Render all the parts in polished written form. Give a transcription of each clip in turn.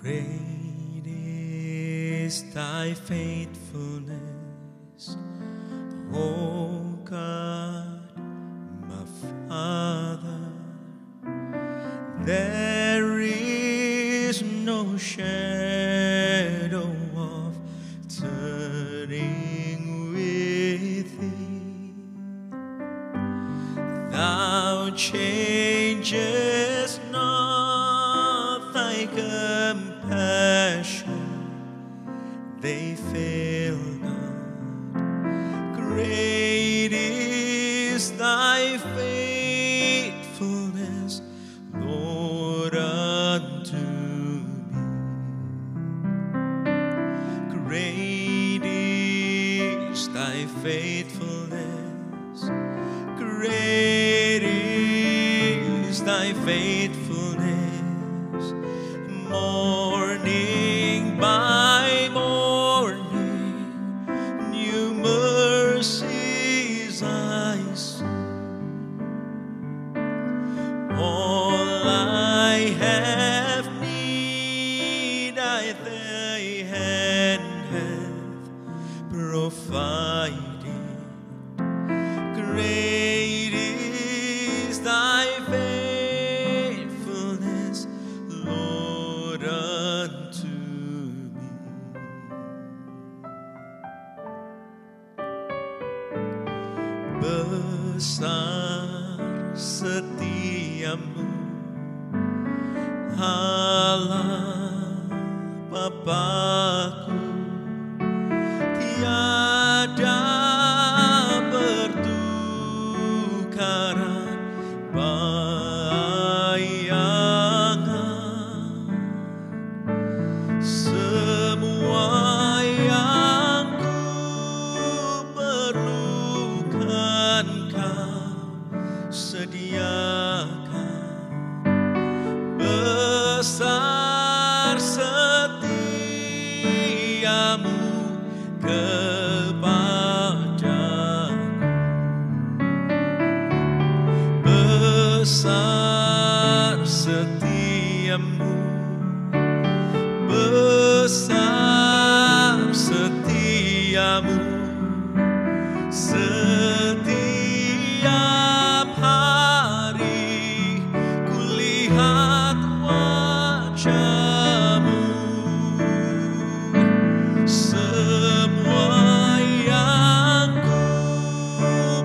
Great is thy faithfulness, O God, my Father. There is no shadow of turning with thee. Thou changest not, thy compassion they fail not. Great is thy faithfulness, Lord, unto me. Great is thy faithfulness, great is thy faithfulness. Morning by morning, new mercies I see. All I have need, thy hand hath provided. Great is thy faithfulness, Lord, unto me. Besar setiamu, Allah Bapakku, tiada pertukaran bayangan. Semua yang ku perlukan kau sediakan. Besar setiamu kepadaku. Besar setiamu, besar setiamu. Setiap hari kulihat wajahmu. Semua yang ku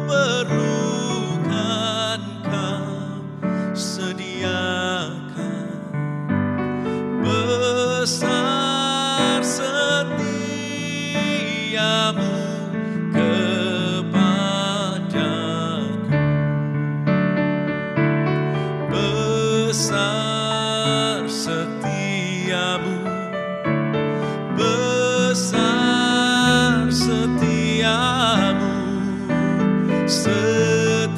perlukan kau sediakan. Besar setiamu kepadaku. Besar setiamu, besar setiamu. Setiap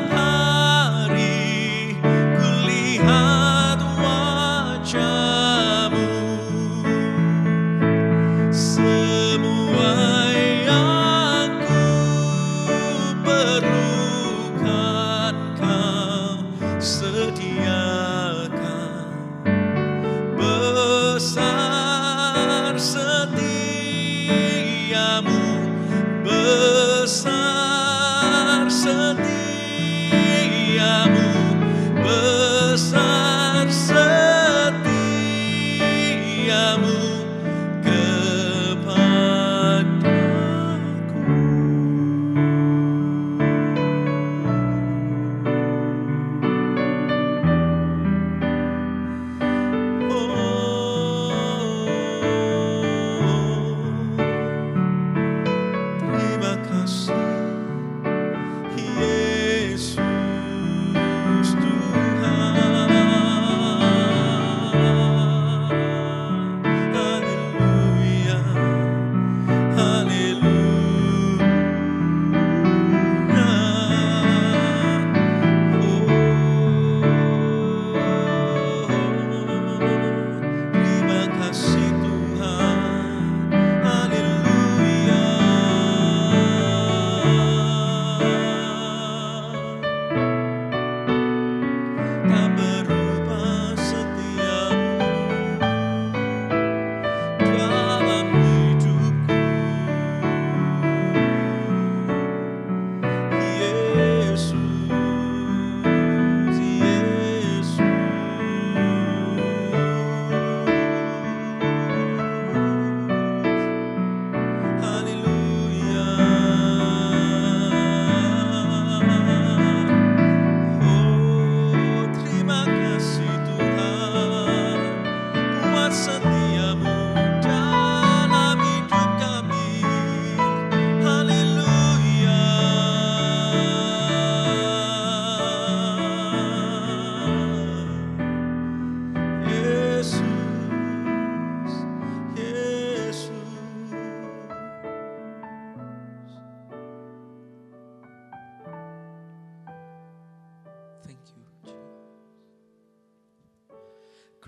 hari kulihat wajahmu. Semua yang ku perlukan kau sediakan.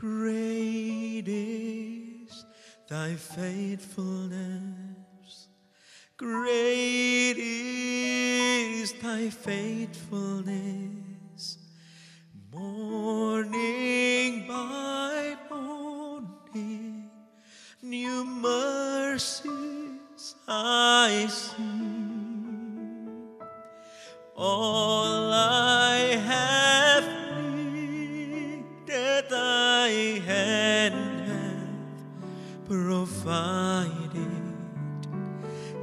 Great is thy faithfulness. Great is thy faithfulness. Morning by morning, new mercies I see. All I have needed, thy hand hath provided.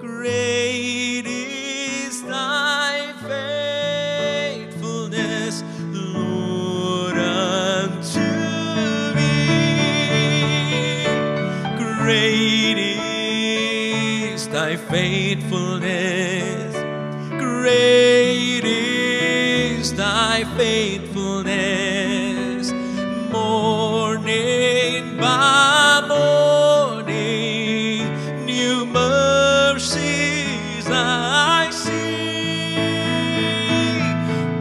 Great is thy faithfulness, Lord, unto me. Great is thy faithfulness. Great is thy faithfulness. Morning by morning, new mercies I see.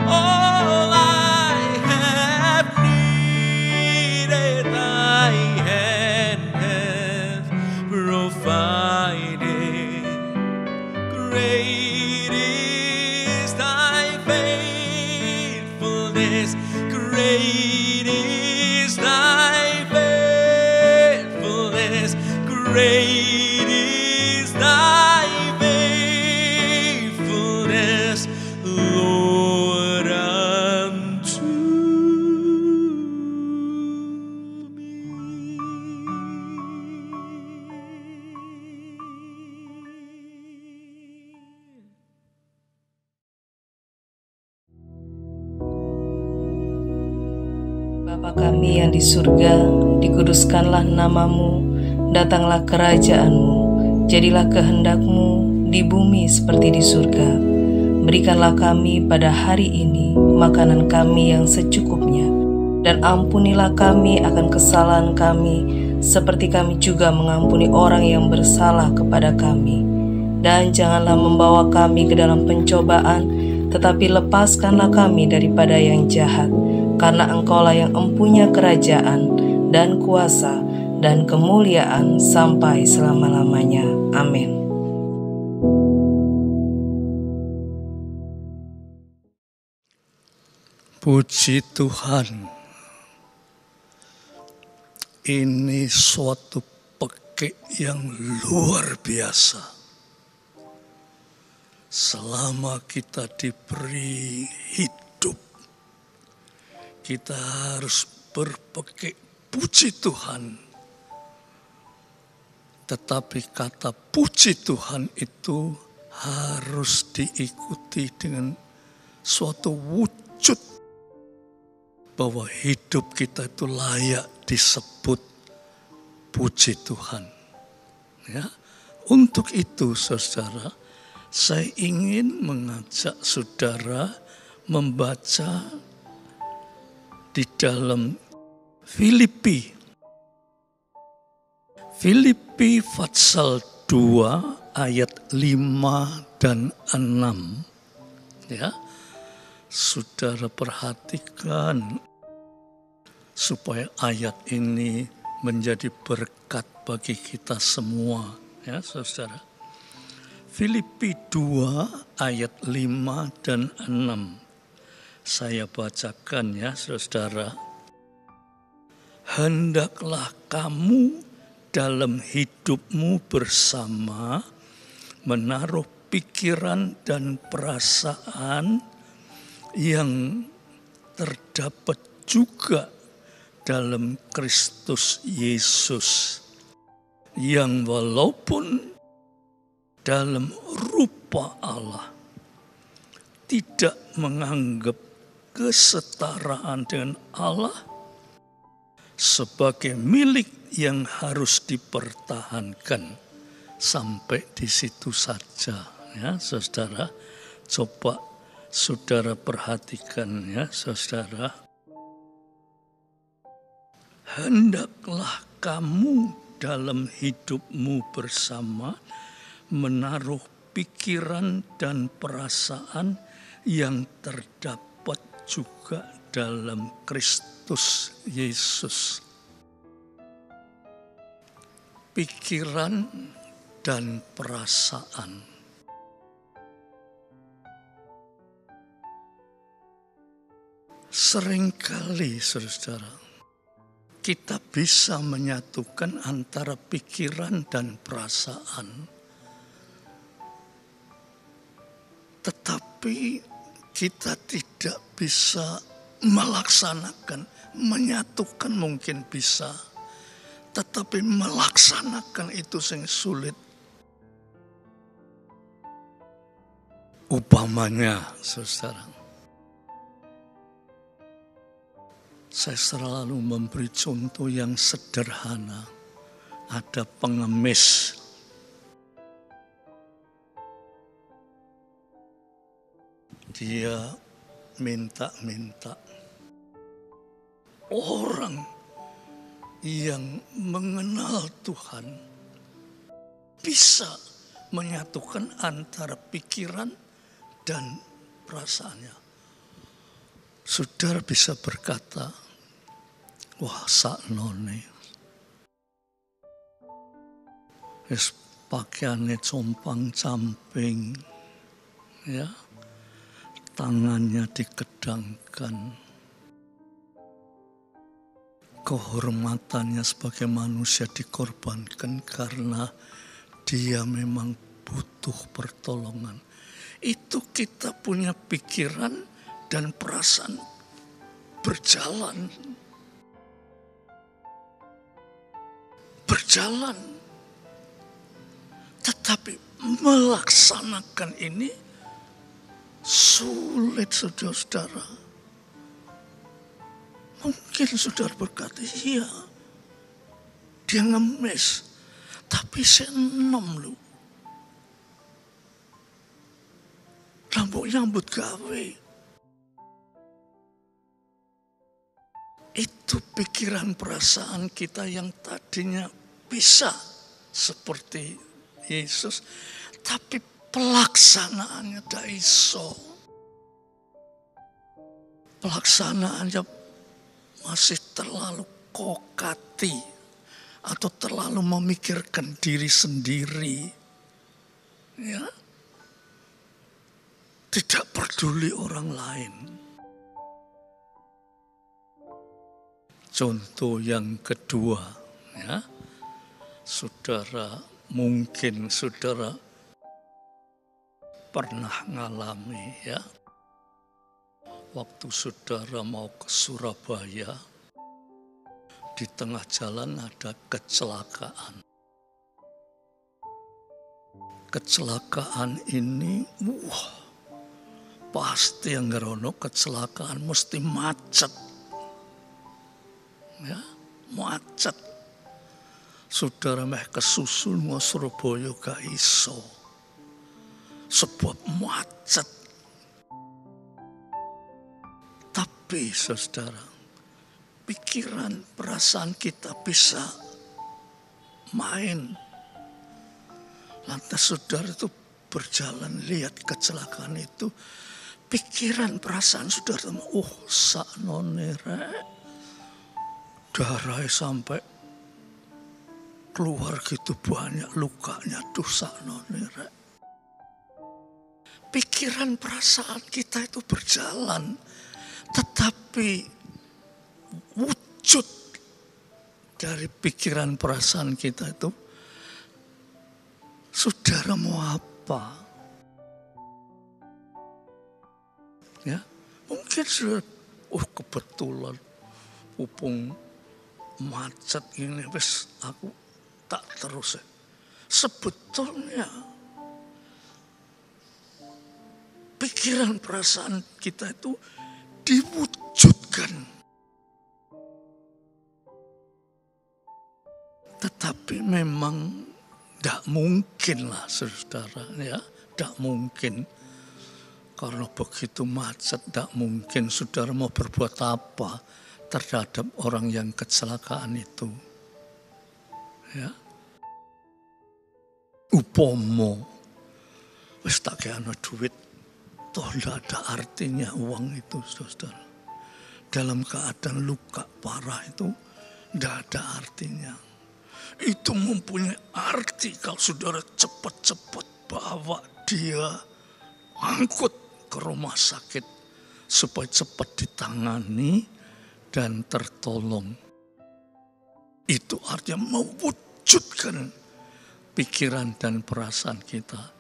All I have needed, thy hand hath provided. Great is thy faithfulness. Great is thy faithfulness. Great is thy faithfulness, Lord, unto me. Bapa kami yang di surga, dikuduskanlah namamu, datanglah kerajaan-mu, jadilah kehendak-mu di bumi seperti di surga. Berikanlah kami pada hari ini makanan kami yang secukupnya, dan ampunilah kami akan kesalahan kami, seperti kami juga mengampuni orang yang bersalah kepada kami. Dan janganlah membawa kami ke dalam pencobaan, tetapi lepaskanlah kami daripada yang jahat. Karena Engkaulah yang empunya kerajaan dan kuasa dan kemuliaan sampai selama-lamanya. Amin. Puji Tuhan, ini suatu pekik yang luar biasa. Selama kita diberi hidup, kita harus berpekik puji Tuhan. Tetapi kata puji Tuhan itu harus diikuti dengan suatu wujud bahwa hidup kita itu layak disebut puji Tuhan. Ya, untuk itu saudara, saya ingin mengajak saudara membaca di dalam Filipi pasal 2 ayat 5 dan 6. Ya. Saudara perhatikan supaya ayat ini menjadi berkat bagi kita semua, ya saudara. Filipi 2 ayat 5 dan 6. Saya bacakan ya saudara. Hendaklah kamu dalam hidupmu bersama menaruh pikiran dan perasaan yang terdapat juga dalam Kristus Yesus, yang walaupun dalam rupa Allah tidak menganggap kesetaraan dengan Allah sebagai milik yang harus dipertahankan. Sampai di situ saja ya saudara. Coba saudara perhatikan ya saudara. Hendaklah kamu dalam hidupmu bersama menaruh pikiran dan perasaan yang terdapat juga dalam Kristus Yesus. pikiran dan perasaan. Seringkali, saudara, kita bisa menyatukan antara pikiran dan perasaan, tetapi kita tidak bisa melaksanakan. Menyatukan mungkin bisa, tetapi melaksanakan itu yang sulit. Umpamanya, saudara, saya selalu memberi contoh yang sederhana. Ada pengemis. Dia minta-minta. Orang yang mengenal Tuhan bisa menyatukan antara pikiran dan perasaannya. Saudara bisa berkata, wah saknone, wis pakaiannya compang-camping, ya, tangannya dikedangkan. Kehormatannya sebagai manusia dikorbankan karena dia memang butuh pertolongan. Itu kita punya pikiran dan perasaan berjalan. Tetapi melaksanakan ini sulit, saudara-saudara. Mungkin saudara berkata, iya, dia ngemis, tapi saya enom lu. Rambut nyambut gawe. Itu pikiran perasaan kita yang tadinya bisa seperti Yesus, tapi pelaksanaannya tidak iso. Pelaksanaannya masih terlalu kokati atau terlalu memikirkan diri sendiri, ya, tidak peduli orang lain. Contoh yang kedua, ya, saudara, mungkin saudara pernah ngalami, ya. Waktu saudara mau ke Surabaya, di tengah jalan ada kecelakaan. Kecelakaan ini, pasti yang ngerono kecelakaan mesti macet. Ya, macet. Saudara meh kesusul mau Surabaya gak iso. Sebab macet. Tapi saudara, pikiran, perasaan kita bisa main. Lantas saudara itu berjalan lihat kecelakaan itu, pikiran, perasaan saudara, saknone rek, darahnya sampai keluar gitu banyak lukanya, saknone rek. Pikiran, perasaan kita itu berjalan. Tetapi wujud dari pikiran perasaan kita itu, saudara mau apa? Ya, mungkin sudah, kebetulan pupung macet ini, wes aku tak terus. Sebetulnya pikiran perasaan kita itu diwujudkan. Tetapi memang tidak mungkin lah, saudara, ya, tidak mungkin. Karena begitu macet, tidak mungkin saudara mau berbuat apa terhadap orang yang kecelakaan itu. Ya. Upomo, wis tak kena duit, toh tidak ada artinya uang itu, saudara. Dalam keadaan luka parah itu tidak ada artinya. itu mempunyai arti kalau saudara cepat-cepat bawa dia, angkut ke rumah sakit supaya cepat ditangani dan tertolong. Itu artinya mewujudkan pikiran dan perasaan kita.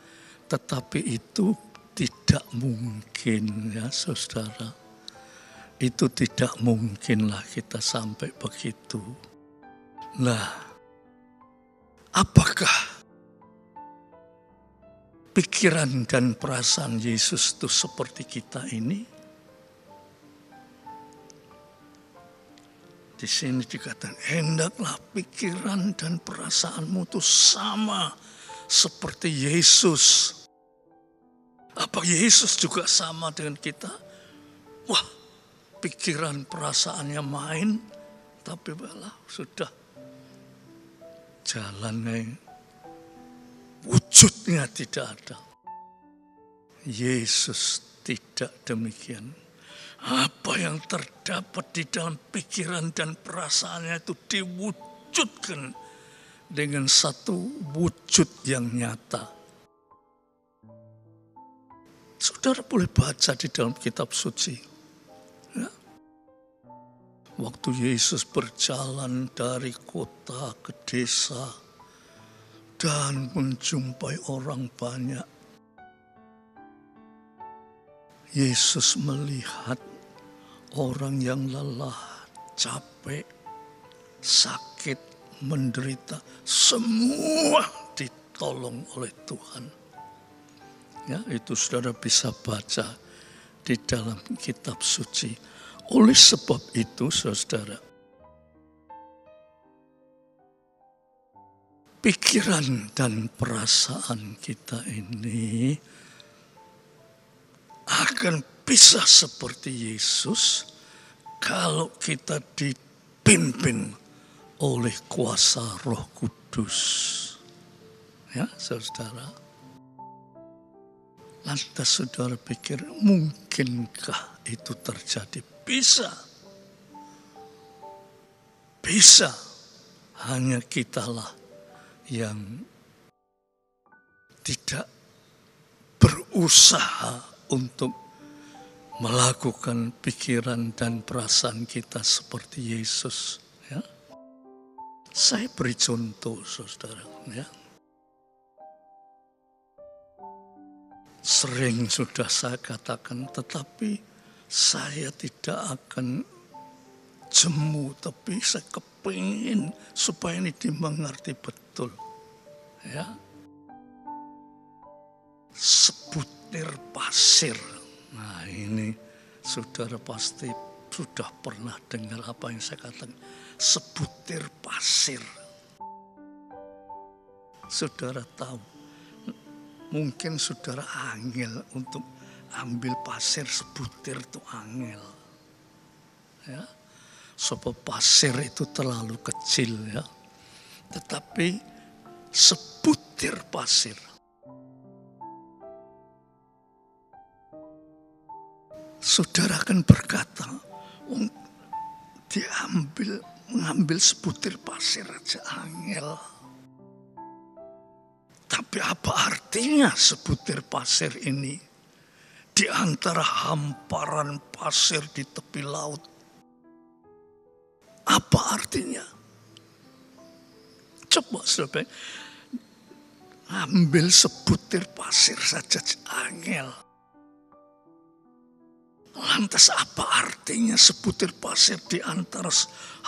Tetapi itu tidak mungkin ya saudara. Itu tidak mungkinlah kita sampai begitu. Nah, apakah pikiran dan perasaan Yesus itu seperti kita ini? Di sini dikatakan, hendaklah pikiran dan perasaanmu itu sama seperti Yesus. Apa Yesus juga sama dengan kita? Wah, pikiran perasaannya main, tapi malah sudah jalannya, wujudnya tidak ada. Yesus tidak demikian. Apa yang terdapat di dalam pikiran dan perasaannya itu diwujudkan dengan satu wujud yang nyata. Saudara boleh baca di dalam kitab suci. Ya. Waktu Yesus berjalan dari kota ke desa dan menjumpai orang banyak, Yesus melihat orang yang lelah, capek, sakit, menderita, semua ditolong oleh Tuhan. Ya, itu saudara bisa baca di dalam kitab suci. Oleh sebab itu, saudara, pikiran dan perasaan kita ini akan bisa seperti Yesus kalau kita dipimpin oleh kuasa Roh Kudus. Ya, saudara. Lantas saudara pikir, mungkinkah itu terjadi? Bisa. Bisa. Hanya kitalah yang tidak berusaha untuk melakukan pikiran dan perasaan kita seperti Yesus. Ya. Saya beri contoh, saudara. Ya. Sering sudah saya katakan, tetapi saya tidak akan jemu, tapi saya kepingin supaya ini dimengerti betul. Ya. Sebutir pasir. Nah, ini saudara pasti sudah pernah dengar apa yang saya katakan. Sebutir pasir. Saudara tahu. Mungkin saudara angel untuk ambil pasir sebutir itu angel. Ya. Sebab pasir itu terlalu kecil ya. Tetapi sebutir pasir. Saudara akan berkata, mengambil sebutir pasir aja angel. Tapi apa artinya sebutir pasir ini di antara hamparan pasir di tepi laut? Apa artinya? Coba saudara, ambil sebutir pasir saja angel. Lantas apa artinya sebutir pasir di antara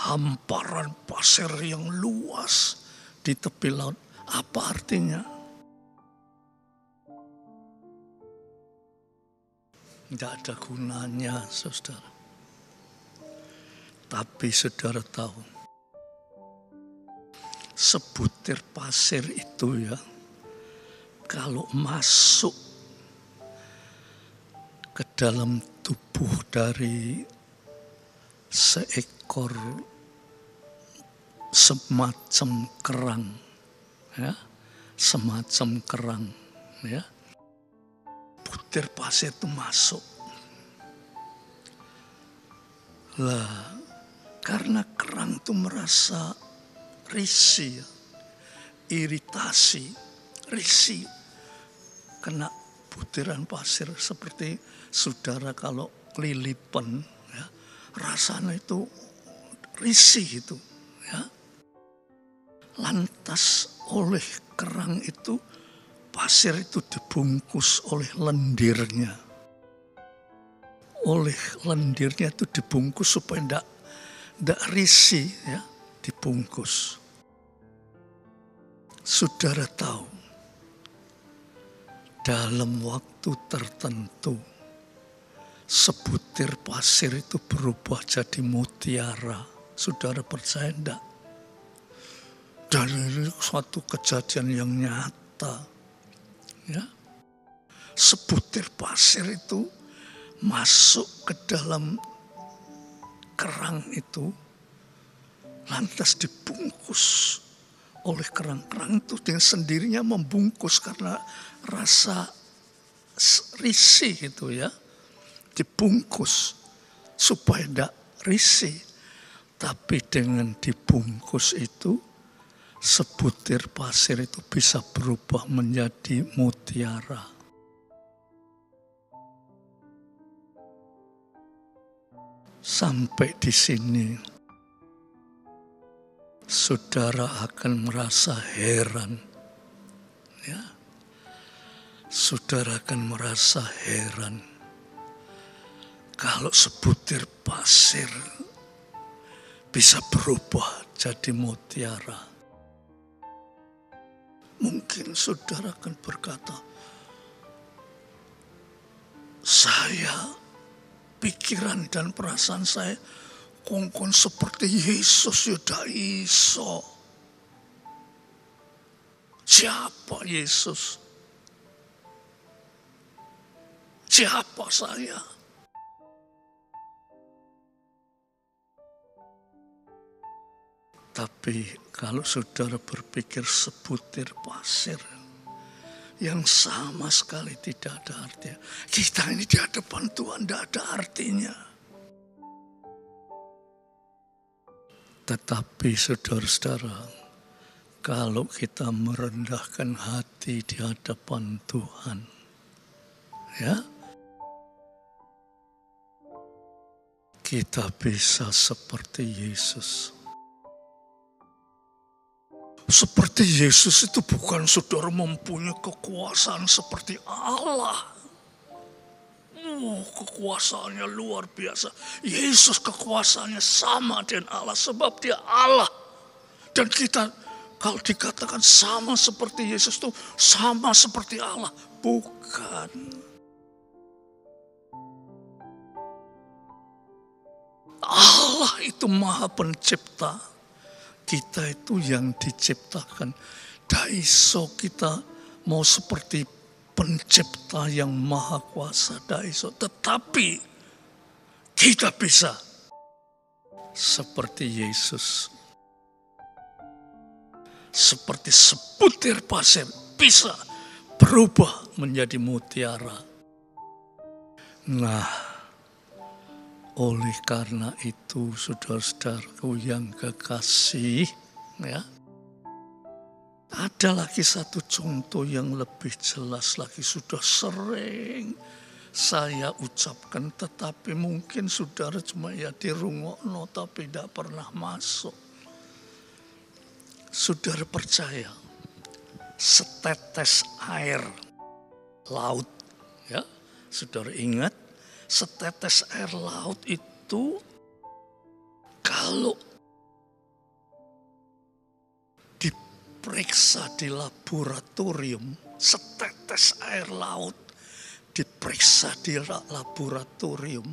hamparan pasir yang luas di tepi laut? Apa artinya? Tidak ada gunanya, saudara. Tapi saudara tahu, sebutir pasir itu ya, kalau masuk ke dalam tubuh dari seekor semacam kerang, ya, semacam kerang, ya, butir pasir itu masuk. Lah, karena kerang itu merasa risih, iritasi, risih. Kena butiran pasir seperti saudara kalau lilipan, ya, rasanya itu risih itu. Ya. Lantas oleh kerang itu, pasir itu dibungkus oleh lendirnya. Oleh lendirnya itu dibungkus supaya tidak risih, ya, dibungkus. Saudara tahu, dalam waktu tertentu, sebutir pasir itu berubah jadi mutiara. Saudara percaya enggak? Dan ini suatu kejadian yang nyata. Ya. Sebutir pasir itu masuk ke dalam kerang itu, lantas dibungkus oleh kerang-kerang itu dengan sendirinya membungkus karena rasa risih itu, ya, dibungkus supaya tidak risih. Tapi dengan dibungkus itu, sebutir pasir itu bisa berubah menjadi mutiara. Sampai di sini, saudara akan merasa heran. Ya. Saudara akan merasa heran kalau sebutir pasir bisa berubah jadi mutiara. Mungkin saudara akan berkata, saya, pikiran dan perasaan saya kongkon seperti Yesus, ya dak iso. Siapa Yesus? Siapa saya? Tapi kalau saudara berpikir sebutir pasir yang sama sekali tidak ada artinya. Kita ini di hadapan Tuhan tidak ada artinya. Tetapi saudara-saudara, kalau kita merendahkan hati di hadapan Tuhan, ya, kita bisa seperti Yesus. Seperti Yesus itu bukan saudara mempunyai kekuasaan seperti Allah. Kekuasaannya luar biasa. Yesus kekuasaannya sama dengan Allah sebab dia Allah. Dan kita kalau dikatakan sama seperti Yesus itu sama seperti Allah. Bukan. Allah itu Maha Pencipta. Kita itu yang diciptakan. Daiso kita mau seperti pencipta yang maha kuasa. Daiso. Tetapi kita bisa seperti Yesus. Seperti sebutir pasir bisa berubah menjadi mutiara. Nah, oleh karena itu, saudara-saudaraku yang kekasih, ya, ada lagi satu contoh yang lebih jelas lagi, sudah sering saya ucapkan, tetapi mungkin saudara cuma ya dirungokno tapi tidak pernah masuk. Saudara percaya, setetes air laut, ya, saudara ingat? Setetes air laut itu kalau diperiksa di laboratorium, setetes air laut diperiksa di laboratorium,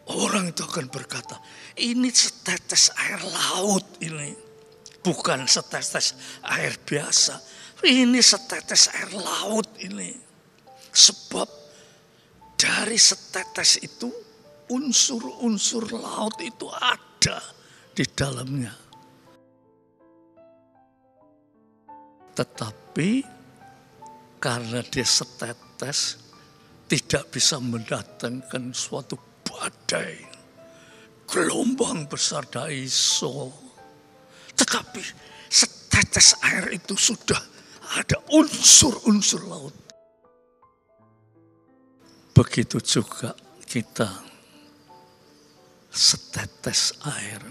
orang itu akan berkata, ini setetes air laut ini, bukan setetes air biasa, ini setetes air laut ini. Sebab dari setetes itu unsur-unsur laut itu ada di dalamnya. Tetapi karena dia setetes tidak bisa mendatangkan suatu badai, gelombang besar dak iso. Tetapi setetes air itu sudah ada unsur-unsur laut. Begitu juga kita setetes air.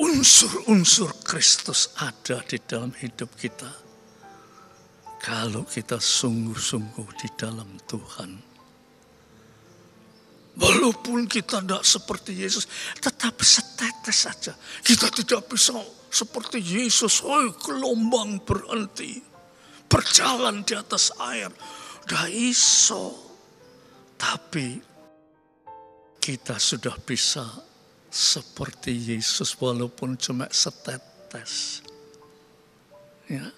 Unsur-unsur Kristus ada di dalam hidup kita. Kalau kita sungguh-sungguh di dalam Tuhan. Walaupun kita tidak seperti Yesus, tetapi setetes saja. Kita tidak bisa seperti Yesus. Gelombang berhenti. Berjalan di atas air. Udah iso. Tapi kita sudah bisa seperti Yesus walaupun cuma setetes. Ya.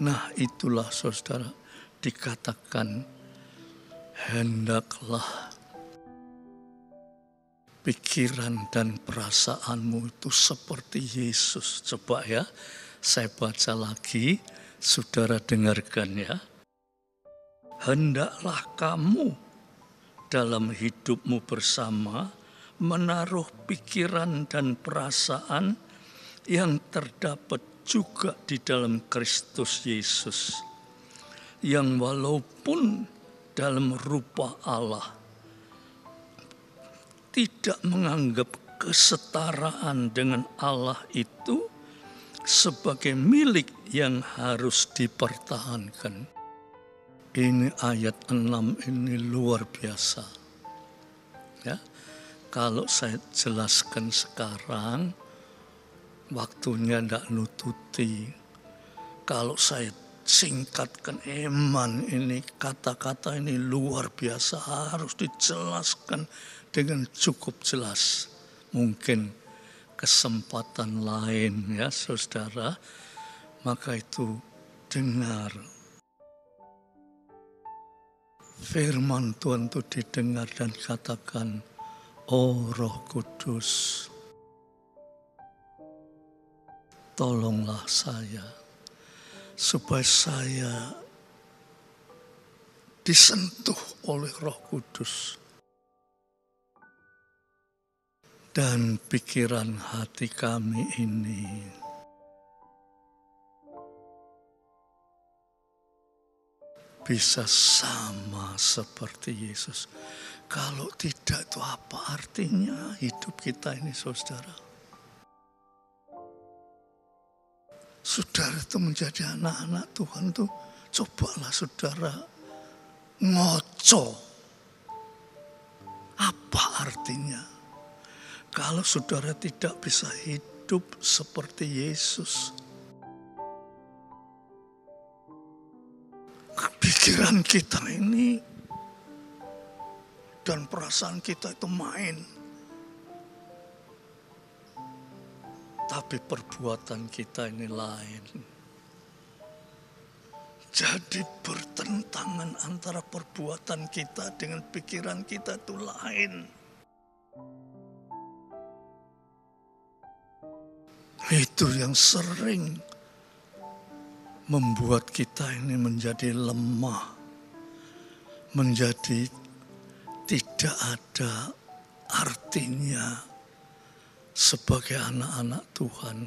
Nah itulah saudara dikatakan hendaklah pikiran dan perasaanmu itu seperti Yesus. Coba ya, saya baca lagi, saudara dengarkan ya. Hendaklah kamu dalam hidupmu bersama menaruh pikiran dan perasaan yang terdapat juga di dalam Kristus Yesus. Yang walaupun dalam rupa Allah, tidak menganggap kesetaraan dengan Allah itu sebagai milik yang harus dipertahankan. Ini ayat 6 ini luar biasa. Ya, kalau saya jelaskan sekarang, waktunya tidak nututi. Kalau saya singkatkan iman ini, kata-kata ini luar biasa, harus dijelaskan dengan cukup jelas. Mungkin kesempatan lain ya saudara, maka itu dengar. Firman Tuhan itu didengar dan katakan, oh Roh Kudus, tolonglah saya, supaya saya disentuh oleh Roh Kudus. Dan pikiran hati kami ini bisa sama seperti Yesus. Kalau tidak, itu apa artinya hidup kita ini saudara? Saudara itu menjadi anak-anak Tuhan tuh, cobalah saudara ngoco. Apa artinya? Kalau saudara tidak bisa hidup seperti Yesus, pikiran kita ini dan perasaan kita itu main. Tapi perbuatan kita ini lain. Jadi bertentangan antara perbuatan kita dengan pikiran kita itu lain. Itu yang sering membuat kita ini menjadi lemah, menjadi tidak ada artinya sebagai anak-anak Tuhan.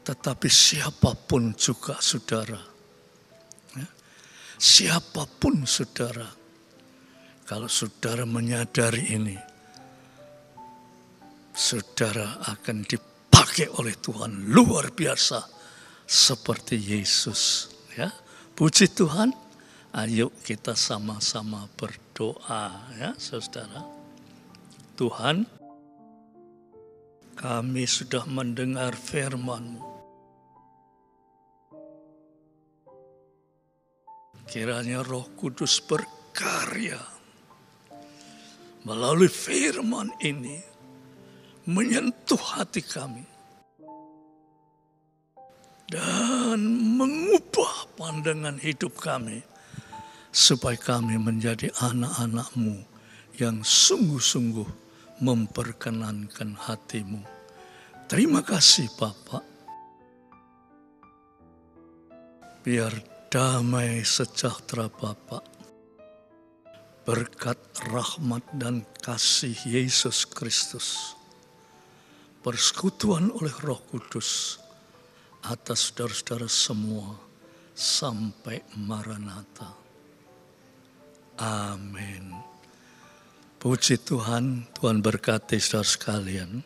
Tetapi siapapun juga saudara, ya, siapapun saudara, kalau saudara menyadari ini, saudara akan dipakai oleh Tuhan luar biasa seperti Yesus. Ya, puji Tuhan. Ayo kita sama-sama berdoa ya saudara. Tuhan, kami sudah mendengar firman-Mu. Kiranya Roh Kudus berkarya melalui firman ini, menyentuh hati kami dan mengubah pandangan hidup kami, supaya kami menjadi anak-anak-Mu yang sungguh-sungguh memperkenankan hati-Mu. Terima kasih Bapak. Biar damai sejahtera Bapak, berkat rahmat dan kasih Yesus Kristus, persekutuan oleh Roh Kudus atas saudara-saudara semua sampai Maranatha. Amin. Puji Tuhan, Tuhan berkati saudara sekalian.